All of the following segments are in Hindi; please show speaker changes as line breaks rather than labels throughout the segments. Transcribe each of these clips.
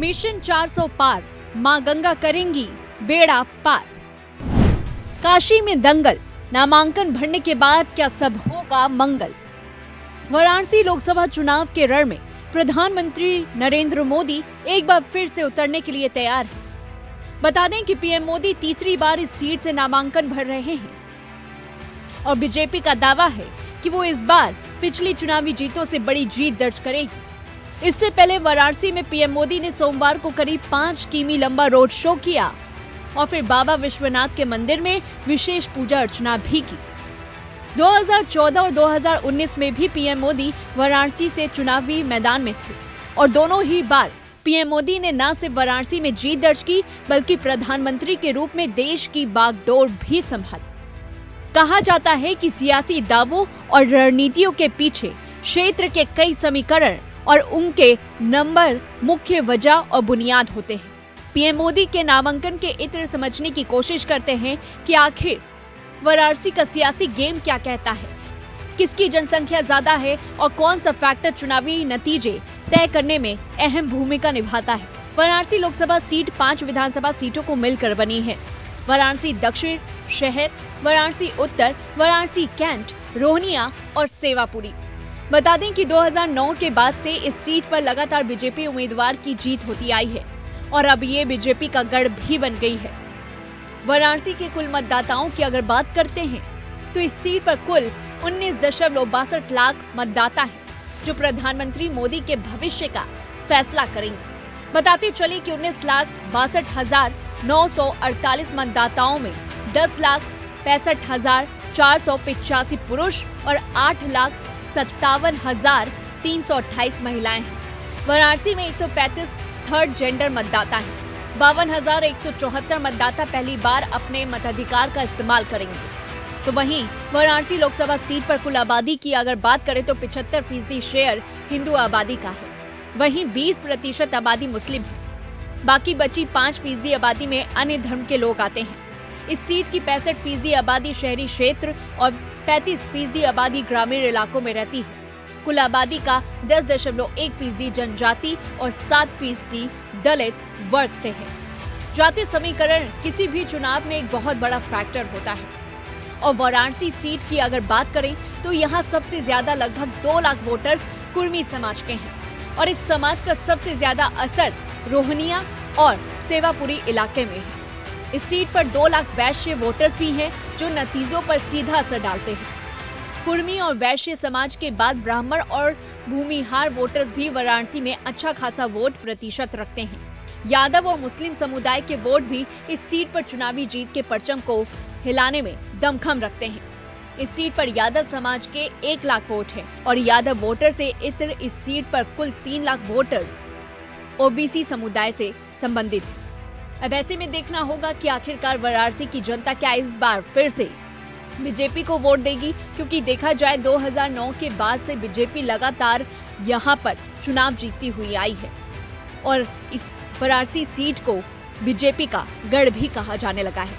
मिशन 400 पार, मां गंगा करेंगी बेड़ा पार। काशी में दंगल, नामांकन भरने के बाद क्या सब होगा मंगल। वाराणसी लोकसभा चुनाव के रण में प्रधानमंत्री नरेंद्र मोदी एक बार फिर से उतरने के लिए तैयार हैं। बता दें कि पीएम मोदी तीसरी बार इस सीट से नामांकन भर रहे हैं और बीजेपी का दावा है कि वो इस बार पिछली चुनावी जीतों से बड़ी जीत दर्ज करेगी। इससे पहले वाराणसी में पीएम मोदी ने सोमवार को करीब 5 किमी लंबा रोड शो किया और फिर बाबा विश्वनाथ के मंदिर में विशेष पूजा अर्चना भी की। 2014 और 2019 में भी पीएम मोदी वाराणसी से चुनावी मैदान में थे और दोनों ही बार पीएम मोदी ने न सिर्फ वाराणसी में जीत दर्ज की बल्कि प्रधानमंत्री के रूप में देश की बागडोर भी संभाली। कहा जाता है कि सियासी दावों और रणनीतियों के पीछे क्षेत्र के कई समीकरण और उनके नंबर मुख्य वजह और बुनियाद होते हैं। पीएम मोदी के नामांकन के इत्र समझने की कोशिश करते हैं कि आखिर वाराणसी का सियासी गेम क्या कहता है, किसकी जनसंख्या ज्यादा है और कौन सा फैक्टर चुनावी नतीजे तय करने में अहम भूमिका निभाता है। वाराणसी लोकसभा सीट 5 विधानसभा सीटों को मिलकर बनी है। वाराणसी दक्षिण शहर, वाराणसी उत्तर, वाराणसी कैंट, रोहनिया और सेवापुरी। बता दें कि 2009 के बाद से इस सीट पर लगातार बीजेपी उम्मीदवार की जीत होती आई है और अब ये बीजेपी का गढ़ भी बन गई है। वाराणसी के कुल मतदाताओं की अगर बात करते हैं तो इस सीट पर कुल 19.62 लाख मतदाता हैं जो प्रधानमंत्री मोदी के भविष्य का फैसला करेंगे। बताते चले कि 19,62,948 मतदाताओं में 10,65,485 पुरुष और 8,57,328 महिलाएं हैं। वाराणसी में 135 थर्ड जेंडर मतदाता हैं। 52,174 मतदाता पहली बार अपने मताधिकार का इस्तेमाल करेंगे। तो वहीं वाराणसी लोकसभा सीट पर कुल आबादी की अगर बात करें तो 75% शेयर हिंदू आबादी का है। वहीं 20% आबादी मुस्लिम है। बाकी बची 5% आबादी में अन्य धर्म के लोग आते हैं। इस सीट की 65% आबादी शहरी क्षेत्र और 35% आबादी ग्रामीण इलाकों में रहती है। कुल आबादी का 10.1% जनजाति और 7% दलित वर्ग से है। जाति समीकरण किसी भी चुनाव में एक बहुत बड़ा फैक्टर होता है और वाराणसी सीट की अगर बात करें तो यहाँ सबसे ज्यादा लगभग 2 लाख वोटर्स कुर्मी समाज के हैं और इस समाज का सबसे ज्यादा असर रोहनिया और सेवापुरी इलाके में है। इस सीट पर 2 लाख वैश्य वोटर्स भी हैं जो नतीजों पर सीधा असर डालते हैं। कुर्मी और वैश्य समाज के बाद ब्राह्मण और भूमिहार वोटर्स भी वाराणसी में अच्छा खासा वोट प्रतिशत रखते हैं। यादव और मुस्लिम समुदाय के वोट भी इस सीट पर चुनावी जीत के परचम को हिलाने में दमखम रखते हैं। इस सीट पर यादव समाज के 1 लाख वोट हैं और यादव वोटर से इतर इस सीट पर कुल 3 लाख वोटर्स ओबीसी समुदाय से संबंधित है। अब ऐसे में देखना होगा कि आखिरकार वाराणसी की जनता क्या इस बार फिर से बीजेपी को वोट देगी, क्योंकि देखा जाए 2009 के बाद से बीजेपी लगातार यहाँ पर चुनाव जीतती हुई आई है और इस वाराणसी सीट को बीजेपी का गढ़ भी कहा जाने लगा है।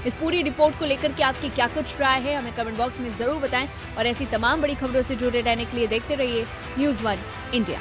इस पूरी रिपोर्ट को लेकर के आपकी क्या कुछ राय है हमें कमेंट बॉक्स में जरूर बताएं और ऐसी तमाम बड़ी खबरों से जुड़े रहने के लिए देखते रहिए न्यूज़ 1 इंडिया।